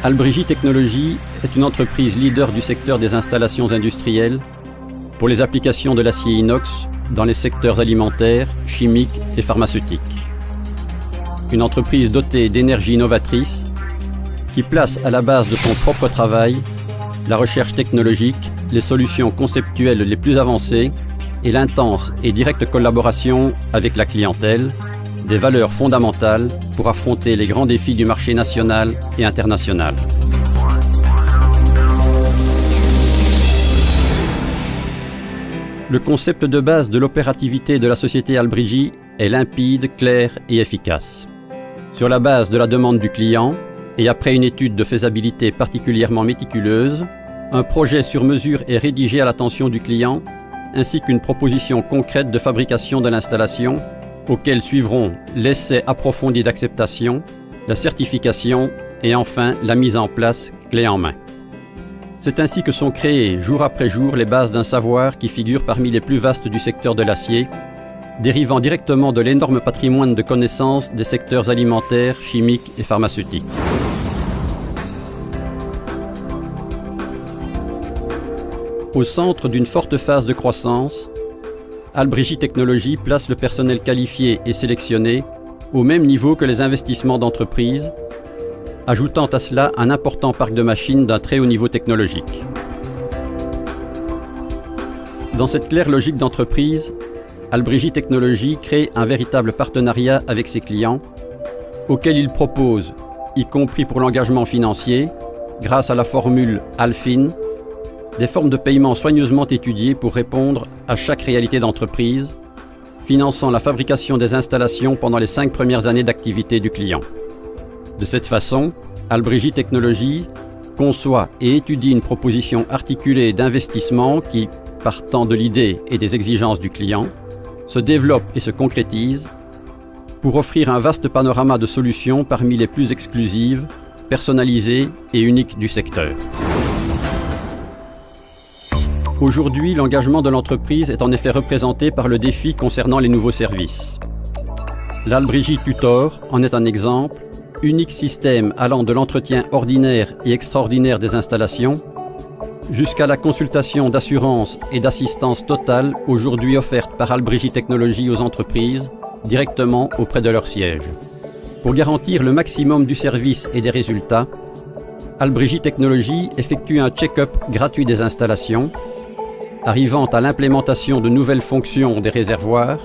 Albrigi Technologies est une entreprise leader du secteur des installations industrielles pour les applications de l'acier inox dans les secteurs alimentaires, chimiques et pharmaceutiques. Une entreprise dotée d'énergie novatrice qui place à la base de son propre travail la recherche technologique, les solutions conceptuelles les plus avancées et l'intense et directe collaboration avec la clientèle, des valeurs fondamentales pour affronter les grands défis du marché national et international. Le concept de base de l'opérativité de la société Albrigi est limpide, clair et efficace. Sur la base de la demande du client et après une étude de faisabilité particulièrement méticuleuse, un projet sur mesure est rédigé à l'attention du client ainsi qu'une proposition concrète de fabrication de l'installation auxquels suivront l'essai approfondi d'acceptation, la certification et enfin la mise en place clé en main. C'est ainsi que sont créées jour après jour les bases d'un savoir qui figure parmi les plus vastes du secteur de l'acier, dérivant directement de l'énorme patrimoine de connaissances des secteurs alimentaires, chimiques et pharmaceutiques. Au centre d'une forte phase de croissance, Albrigi Technologies place le personnel qualifié et sélectionné au même niveau que les investissements d'entreprise, ajoutant à cela un important parc de machines d'un très haut niveau technologique. Dans cette claire logique d'entreprise, Albrigi Technologies crée un véritable partenariat avec ses clients, auquel il propose, y compris pour l'engagement financier, grâce à la formule ALFIN, des formes de paiement soigneusement étudiées pour répondre à chaque réalité d'entreprise, finançant la fabrication des installations pendant les 5 premières années d'activité du client. De cette façon, Albrigi Technologies conçoit et étudie une proposition articulée d'investissement qui, partant de l'idée et des exigences du client, se développe et se concrétise pour offrir un vaste panorama de solutions parmi les plus exclusives, personnalisées et uniques du secteur. Aujourd'hui, l'engagement de l'entreprise est en effet représenté par le défi concernant les nouveaux services. L'Albrigi Tutor en est un exemple, unique système allant de l'entretien ordinaire et extraordinaire des installations jusqu'à la consultation d'assurance et d'assistance totale aujourd'hui offerte par Albrigi Technologies aux entreprises directement auprès de leur siège. Pour garantir le maximum du service et des résultats, Albrigi Technologies effectue un check-up gratuit des installations, arrivant à l'implémentation de nouvelles fonctions des réservoirs,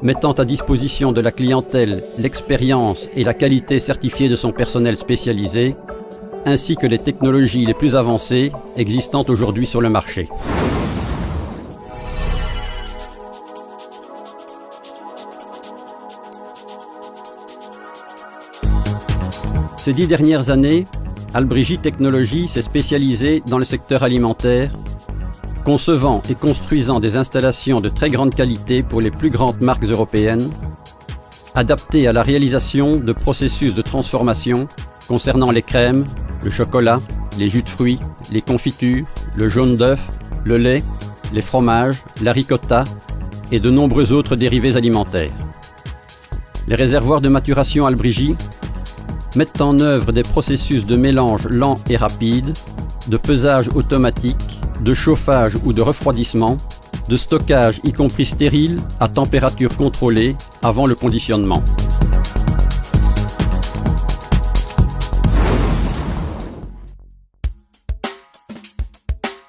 mettant à disposition de la clientèle l'expérience et la qualité certifiée de son personnel spécialisé, ainsi que les technologies les plus avancées existantes aujourd'hui sur le marché. Ces 10 dernières années, Albrigi Technologies s'est spécialisé dans le secteur alimentaire, concevant et construisant des installations de très grande qualité pour les plus grandes marques européennes, adaptées à la réalisation de processus de transformation concernant les crèmes, le chocolat, les jus de fruits, les confitures, le jaune d'œuf, le lait, les fromages, la ricotta et de nombreux autres dérivés alimentaires. Les réservoirs de maturation Albrigi mettent en œuvre des processus de mélange lent et rapide, de pesage automatique, de chauffage ou de refroidissement, de stockage y compris stérile à température contrôlée avant le conditionnement.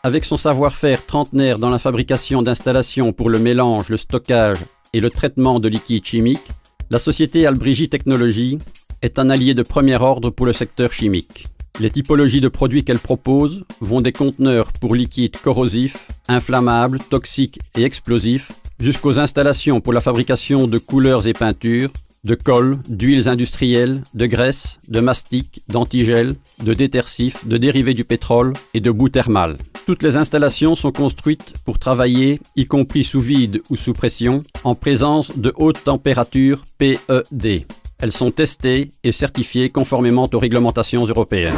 Avec son savoir-faire trentenaire dans la fabrication d'installations pour le mélange, le stockage et le traitement de liquides chimiques, la société Albrigi Technologies est un allié de premier ordre pour le secteur chimique. Les typologies de produits qu'elle propose vont des conteneurs pour liquides corrosifs, inflammables, toxiques et explosifs, jusqu'aux installations pour la fabrication de couleurs et peintures, de colle, d'huiles industrielles, de graisses, de mastiques, d'antigels, de détersifs, de dérivés du pétrole et de boues thermales. Toutes les installations sont construites pour travailler, y compris sous vide ou sous pression, en présence de haute température PED. Elles sont testées et certifiées conformément aux réglementations européennes.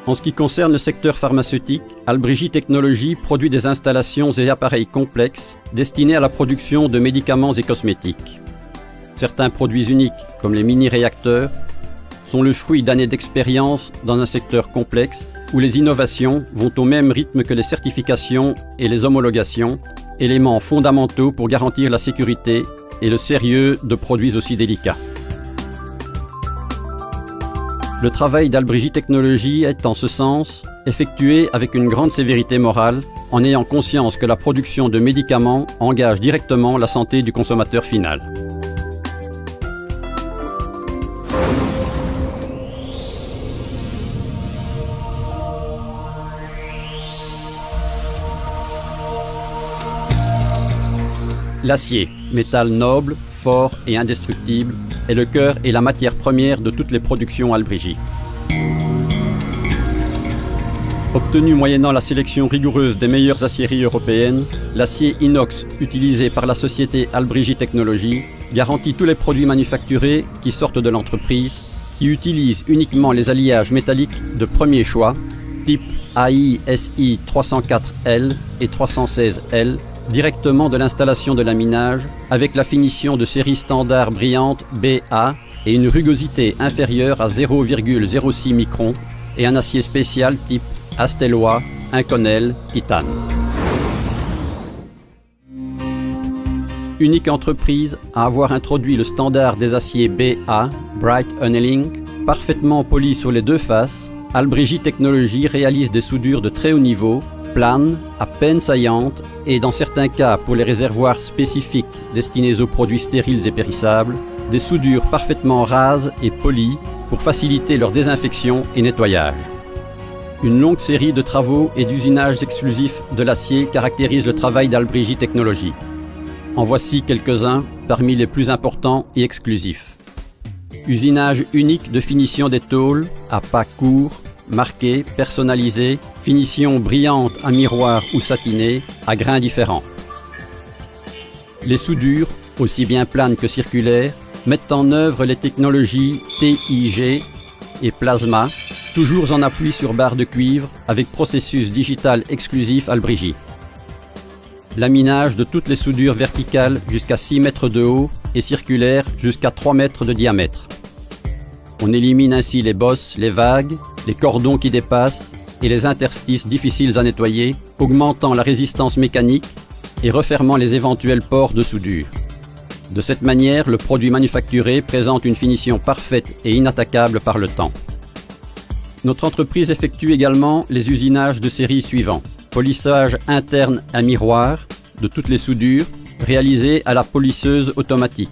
En ce qui concerne le secteur pharmaceutique, Albrigi Technologies produit des installations et appareils complexes destinés à la production de médicaments et cosmétiques. Certains produits uniques, comme les mini-réacteurs, sont le fruit d'années d'expérience dans un secteur complexe où les innovations vont au même rythme que les certifications et les homologations, éléments fondamentaux pour garantir la sécurité et le sérieux de produits aussi délicats. Le travail d'Albregie Technologies est, en ce sens, effectué avec une grande sévérité morale, en ayant conscience que la production de médicaments engage directement la santé du consommateur final. L'acier, métal noble, fort et indestructible, est le cœur et la matière première de toutes les productions Albrigie. Obtenu moyennant la sélection rigoureuse des meilleures aciéries européennes, l'acier inox utilisé par la société Albrigie Technologies garantit tous les produits manufacturés qui sortent de l'entreprise, qui utilisent uniquement les alliages métalliques de premier choix, type AISI 304L et 316L, directement de l'installation de laminage, avec la finition de série standard brillante BA et une rugosité inférieure à 0,06 microns, et un acier spécial type Astellois, Inconel, Titane. Unique entreprise à avoir introduit le standard des aciers BA, Bright Annealing, parfaitement poli sur les deux faces, Albrigie Technologies réalise des soudures de très haut niveau, planes, à peine saillantes et dans certains cas pour les réservoirs spécifiques destinés aux produits stériles et périssables, des soudures parfaitement rases et polies pour faciliter leur désinfection et nettoyage. Une longue série de travaux et d'usinages exclusifs de l'acier caractérise le travail d'Albrigie Technologies. En voici quelques-uns parmi les plus importants et exclusifs. Usinage unique de finition des tôles à pas courts, marqués, personnalisés, finition brillante à miroir ou satinée, à grains différents. Les soudures, aussi bien planes que circulaires, mettent en œuvre les technologies TIG et plasma, toujours en appui sur barre de cuivre avec processus digital exclusif Albrigie. Laminage de toutes les soudures verticales jusqu'à 6 mètres de haut et circulaires jusqu'à 3 mètres de diamètre. On élimine ainsi les bosses, les vagues, les cordons qui dépassent et les interstices difficiles à nettoyer, augmentant la résistance mécanique et refermant les éventuels pores de soudure. De cette manière, le produit manufacturé présente une finition parfaite et inattaquable par le temps. Notre entreprise effectue également les usinages de série suivants. Polissage interne à miroir de toutes les soudures, réalisé à la polisseuse automatique.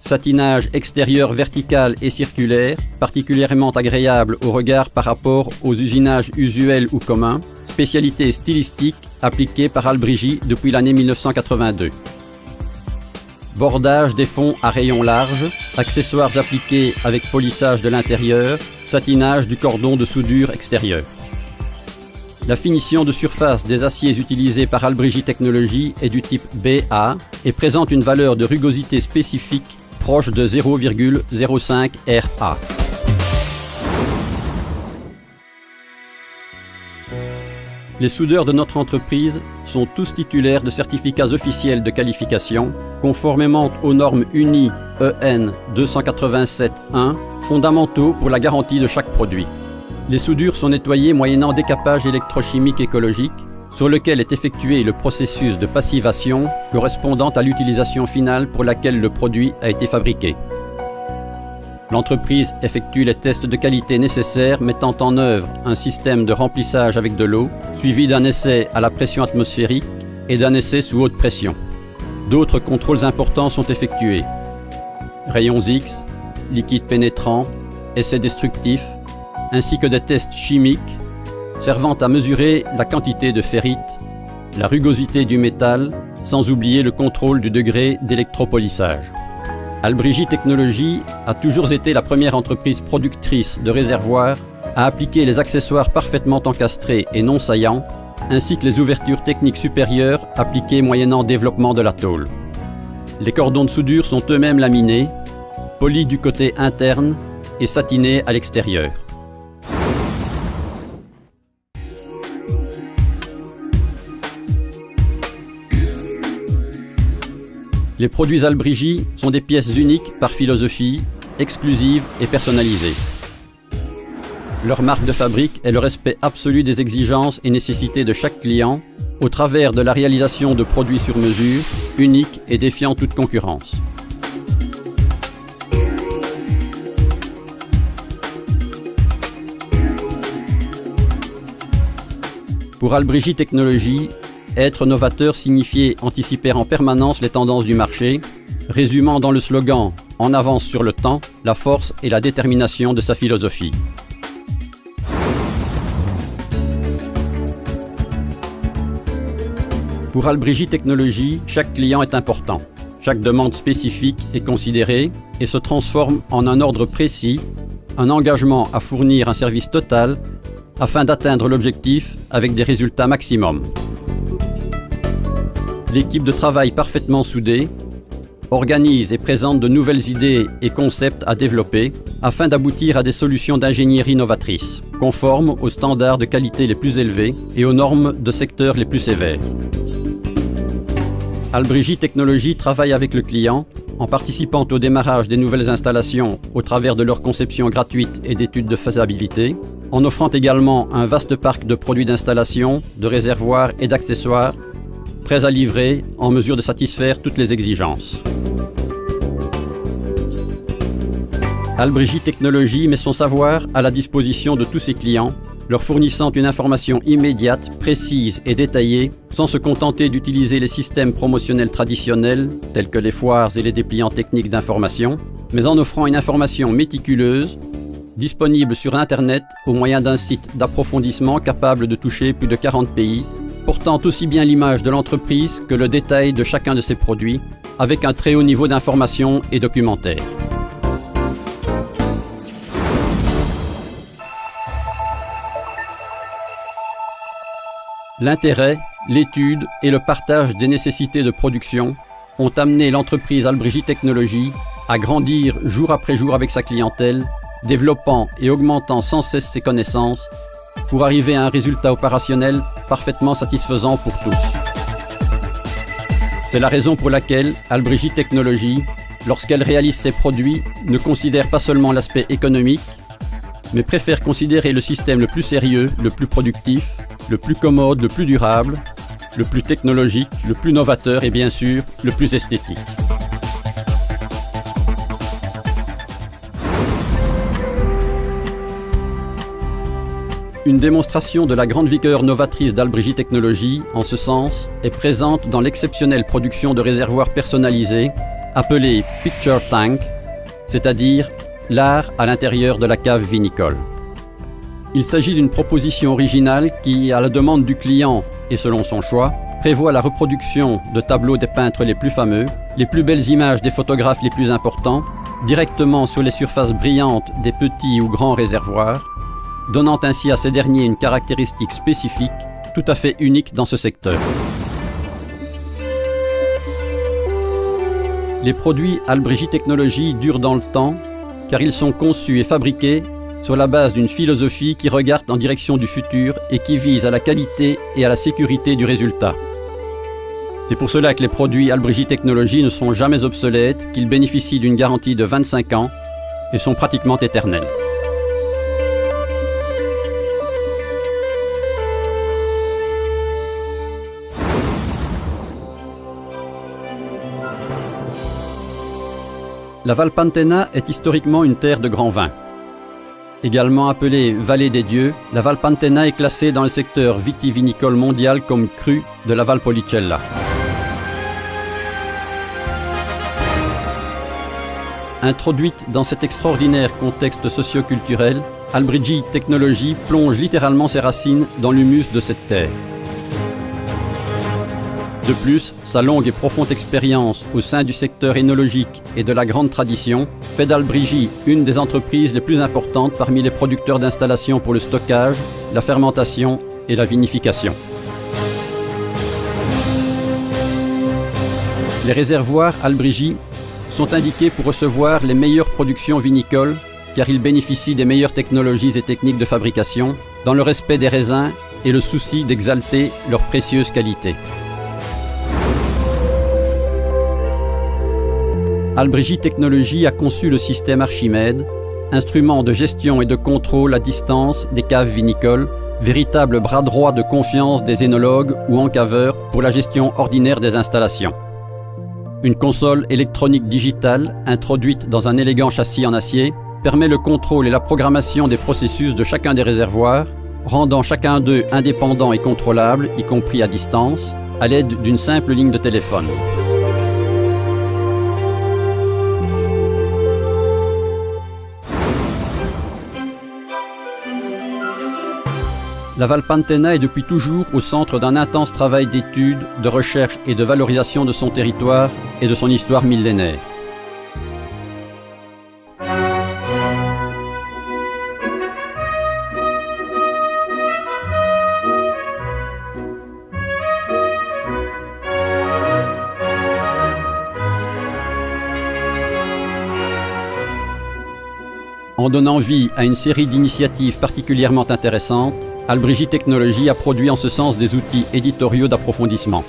Satinage extérieur vertical et circulaire, particulièrement agréable au regard par rapport aux usinages usuels ou communs, spécialité stylistique appliquée par Albrigie depuis l'année 1982. Bordage des fonds à rayons larges, accessoires appliqués avec polissage de l'intérieur, satinage du cordon de soudure extérieur. La finition de surface des aciers utilisés par Albrigie Technologies est du type BA et présente une valeur de rugosité spécifique proche de 0,05 RA. Les soudeurs de notre entreprise sont tous titulaires de certificats officiels de qualification, conformément aux normes UNI EN 287-1, fondamentaux pour la garantie de chaque produit. Les soudures sont nettoyées moyennant décapage électrochimique écologique, sur lequel est effectué le processus de passivation correspondant à l'utilisation finale pour laquelle le produit a été fabriqué. L'entreprise effectue les tests de qualité nécessaires, mettant en œuvre un système de remplissage avec de l'eau, suivi d'un essai à la pression atmosphérique et d'un essai sous haute pression. D'autres contrôles importants sont effectués. Rayons X, liquide pénétrant, essais destructifs, ainsi que des tests chimiques servant à mesurer la quantité de ferrite, la rugosité du métal, sans oublier le contrôle du degré d'électropolissage. Albrigie Technologies a toujours été la première entreprise productrice de réservoirs à appliquer les accessoires parfaitement encastrés et non saillants, ainsi que les ouvertures techniques supérieures appliquées moyennant développement de la tôle. Les cordons de soudure sont eux-mêmes laminés, polis du côté interne et satinés à l'extérieur. Les produits Albrigie sont des pièces uniques par philosophie, exclusives et personnalisées. Leur marque de fabrique est le respect absolu des exigences et nécessités de chaque client au travers de la réalisation de produits sur mesure, uniques et défiant toute concurrence. Pour Albrigi Technologies, être novateur signifiait anticiper en permanence les tendances du marché, résumant dans le slogan « En avance sur le temps », la force et la détermination de sa philosophie. Pour Albrigi Technologies, chaque client est important. Chaque demande spécifique est considérée et se transforme en un ordre précis, un engagement à fournir un service total afin d'atteindre l'objectif avec des résultats maximum. L'équipe de travail parfaitement soudée organise et présente de nouvelles idées et concepts à développer afin d'aboutir à des solutions d'ingénierie novatrices, conformes aux standards de qualité les plus élevés et aux normes de secteur les plus sévères. Albrigi Technologies travaille avec le client en participant au démarrage des nouvelles installations au travers de leur conception gratuite et d'études de faisabilité, en offrant également un vaste parc de produits d'installation, de réservoirs et d'accessoires, prêts à livrer en mesure de satisfaire toutes les exigences. Albrigi Technologies met son savoir à la disposition de tous ses clients, leur fournissant une information immédiate, précise et détaillée, sans se contenter d'utiliser les systèmes promotionnels traditionnels, tels que les foires et les dépliants techniques d'information, mais en offrant une information méticuleuse, disponible sur Internet au moyen d'un site d'approfondissement capable de toucher plus de 40 pays, portant aussi bien l'image de l'entreprise que le détail de chacun de ses produits, avec un très haut niveau d'information et documentaire. L'intérêt, l'étude et le partage des nécessités de production ont amené l'entreprise Albrigi Technologies à grandir jour après jour avec sa clientèle, développant et augmentant sans cesse ses connaissances pour arriver à un résultat opérationnel parfaitement satisfaisant pour tous. C'est la raison pour laquelle Albrigi Technologies, lorsqu'elle réalise ses produits, ne considère pas seulement l'aspect économique, mais préfère considérer le système le plus sérieux, le plus productif, le plus commode, le plus durable, le plus technologique, le plus novateur et bien sûr, le plus esthétique. Une démonstration de la grande vigueur novatrice d'Albrigi Technologies, en ce sens, est présente dans l'exceptionnelle production de réservoirs personnalisés, appelée Picture Tank, c'est-à-dire l'art à l'intérieur de la cave vinicole. Il s'agit d'une proposition originale qui, à la demande du client et selon son choix, prévoit la reproduction de tableaux des peintres les plus fameux, les plus belles images des photographes les plus importants, directement sur les surfaces brillantes des petits ou grands réservoirs, donnant ainsi à ces derniers une caractéristique spécifique, tout à fait unique dans ce secteur. Les produits Albrigi Technologies durent dans le temps, car ils sont conçus et fabriqués sur la base d'une philosophie qui regarde en direction du futur et qui vise à la qualité et à la sécurité du résultat. C'est pour cela que les produits Albrigi Technologies ne sont jamais obsolètes, qu'ils bénéficient d'une garantie de 25 ans et sont pratiquement éternels. La Valpantena est historiquement une terre de grands vins. Également appelée Vallée des Dieux, la Valpantena est classée dans le secteur vitivinicole mondial comme cru de la Valpolicella. Introduite dans cet extraordinaire contexte socio-culturel, Albrigi Technologies plonge littéralement ses racines dans l'humus de cette terre. De plus, sa longue et profonde expérience au sein du secteur énologique et de la grande tradition fait d'Albrigi une des entreprises les plus importantes parmi les producteurs d'installations pour le stockage, la fermentation et la vinification. Les réservoirs Albrigi sont indiqués pour recevoir les meilleures productions vinicoles car ils bénéficient des meilleures technologies et techniques de fabrication dans le respect des raisins et le souci d'exalter leur précieuse qualité. Albrigi Technologies a conçu le système Archimède, instrument de gestion et de contrôle à distance des caves vinicoles, véritable bras droit de confiance des énologues ou encaveurs pour la gestion ordinaire des installations. Une console électronique digitale, introduite dans un élégant châssis en acier, permet le contrôle et la programmation des processus de chacun des réservoirs, rendant chacun d'eux indépendant et contrôlable, y compris à distance, à l'aide d'une simple ligne de téléphone. La Valpantena est depuis toujours au centre d'un intense travail d'étude, de recherche et de valorisation de son territoire et de son histoire millénaire. En donnant vie à une série d'initiatives particulièrement intéressantes, Albrigi Technologies a produit en ce sens des outils éditoriaux d'approfondissement.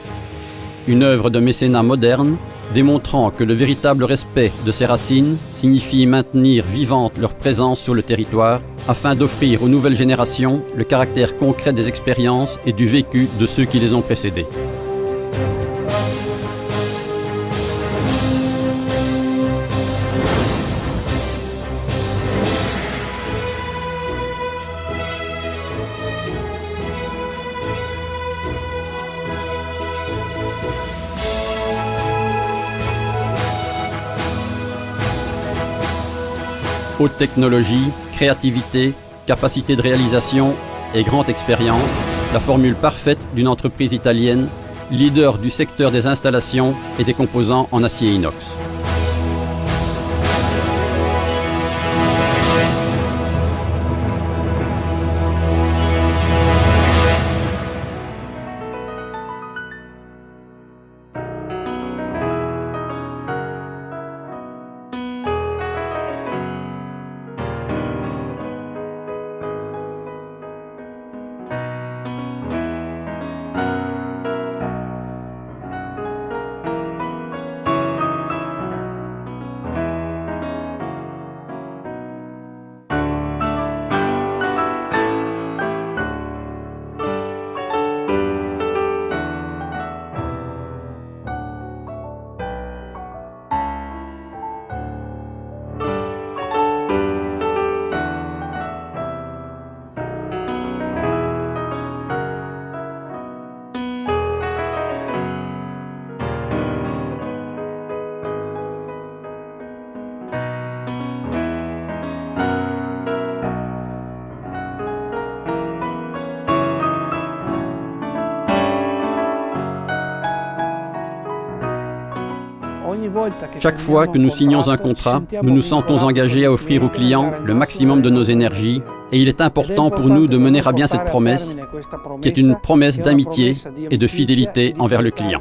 Une œuvre de mécénat moderne, démontrant que le véritable respect de ces racines signifie maintenir vivante leur présence sur le territoire, afin d'offrir aux nouvelles générations le caractère concret des expériences et du vécu de ceux qui les ont précédées. Haute technologie, créativité, capacité de réalisation et grande expérience, la formule parfaite d'une entreprise italienne, leader du secteur des installations et des composants en acier inox. Chaque fois que nous signons un contrat, nous nous sentons engagés à offrir aux clients le maximum de nos énergies et il est important pour nous de mener à bien cette promesse, qui est une promesse d'amitié et de fidélité envers le client.